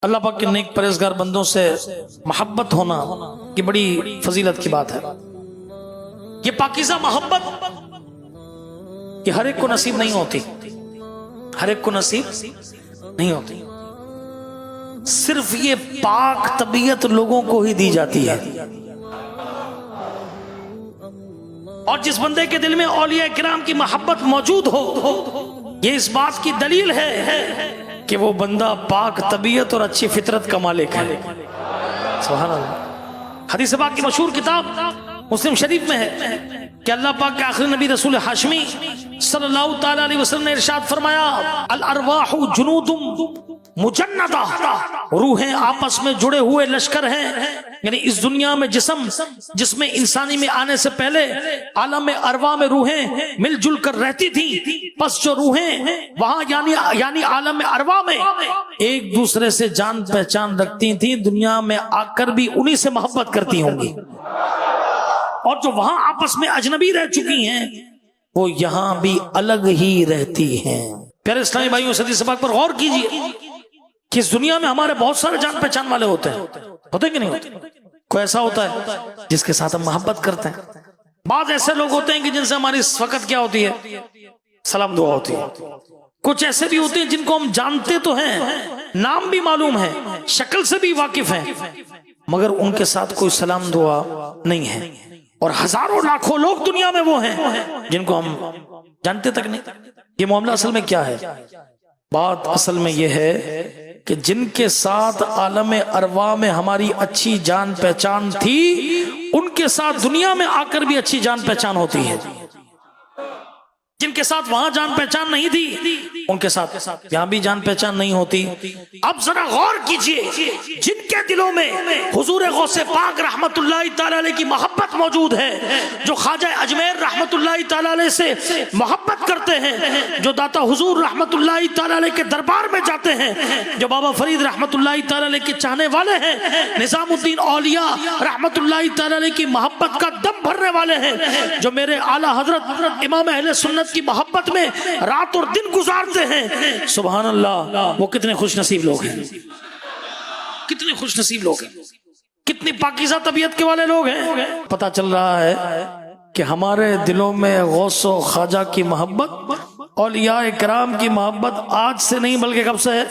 اللہ پاک کے نیک پرہیزگار بندوں سے محبت ہونا یہ بڑی فضیلت کی بات ہے۔ یہ پاکیزہ محبت یہ ہر ایک کو نصیب نہیں ہوتی، ہر ایک کو نصیب نہیں ہوتی، صرف یہ پاک طبیعت لوگوں کو ہی دی جاتی ہے۔ اور جس بندے کے دل میں اولیاء کرام کی محبت موجود ہو، یہ اس بات کی دلیل ہے کہ وہ بندہ پاک طبیعت اور اچھی فطرت کا مالک ہے۔ سبحان اللہ۔ حدیث پاک کی مشہور کتاب مسلم شریف میں ہے کہ اللہ پاک کے آخری نبی رسول ہاشمی صلی اللہ تعالی علیہ وسلم نے ارشاد فرمایا، الارواح جنود مجندہ، روحیں آپس میں جڑے ہوئے لشکر ہیں، یعنی اس دنیا میں جس میں انسانی میں آنے سے پہلے عالم ارواح میں روحیں مل جل کر رہتی تھیں، پس جو روحیں وہاں یعنی عالم ارواح میں ایک دوسرے سے جان پہچان رکھتی تھیں، دنیا میں آ کر بھی انہی سے محبت کرتی ہوں گی، اور جو وہاں آپس میں اجنبی رہ چکی ہیں وہ یہاں بھی الگ ہی رہتی ہیں۔ پیارے اسلامی بھائیوں، اس حدیث پاک پر غور کیجئے کہ اس دنیا میں ہمارے بہت سارے جان پہچان والے ہوتے ہیں کہ نہیں ہوتے؟ کوئی ایسا ہوتا ہے جس کے ساتھ ہم محبت کرتے ہیں، بعض ایسے لوگ ہوتے ہیں کہ جن سے ہماری اس وقت کیا ہوتی ہے، سلام دعا ہوتی ہے، کچھ ایسے بھی ہوتے ہیں جن کو ہم جانتے تو ہیں، نام بھی معلوم ہے، شکل سے بھی واقف ہیں، مگر ان کے ساتھ کوئی سلام دعا نہیں ہے، اور ہزاروں لاکھوں لوگ دنیا میں وہ ہیں جن کو ہم جانتے تک نہیں۔ یہ معاملہ اصل میں کیا ہے؟ بات اصل میں یہ ہے کہ جن کے ساتھ عالم ارواح میں ہماری اچھی جان پہچان تھی، ان کے ساتھ دنیا میں آ کر بھی اچھی جان پہچان ہوتی ہے، جن کے ساتھ وہاں جان پہچان نہیں تھی ان کے ساتھ یہاں بھی جان پہچان نہیں ہوتی۔ اب ذرا غور کیجئے، جن کے دلوں میں حضور غوث پاک رحمت اللہ تعالی علیہ کی محبت موجود ہے، جو خواجہ اجمیر رحمت اللہ تعالی علیہ سے محبت کرتے ہیں، جو داتا حضور رحمت اللہ تعالی علیہ کے دربار میں جاتے ہیں، جو بابا فرید رحمت اللہ تعالی علیہ کے چاہنے والے ہیں، نظام الدین اولیاء رحمت اللہ تعالی علیہ کی محبت کا دم بھرنے والے ہیں، جو میرے اعلیٰ حضرت امام اہل سنت کی محبت میں رات اور دن گزارتے ہیں، سبحان اللہ، وہ کتنے خوش نصیب لوگ ہیں، کتنے خوش نصیب لوگ ہیں، کتنی پاکیزہ طبیعت کے والے لوگ ہیں۔ پتہ چل رہا ہے کہ ہمارے دلوں میں غوث و خواجہ کی محبت، اولیاء کرام کی محبت آج سے نہیں بلکہ کب سے ہے؟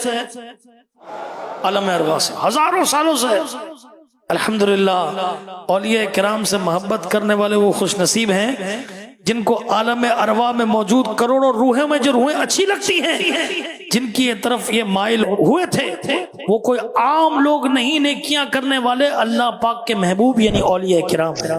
عالم ارواح سے، ہزاروں سالوں سے۔ الحمدللہ اولیاء کرام سے محبت کرنے والے وہ خوش نصیب ہیں جن کو عالم ارواح میں موجود کروڑوں روحیں میں جو روحیں اچھی لگتی ہیں، جن کی طرف یہ مائل ہوئے تھے، وہ کوئی عام لوگ نہیں، نیکیاں کرنے والے اللہ پاک کے محبوب یعنی اولیاء کرام ہیں۔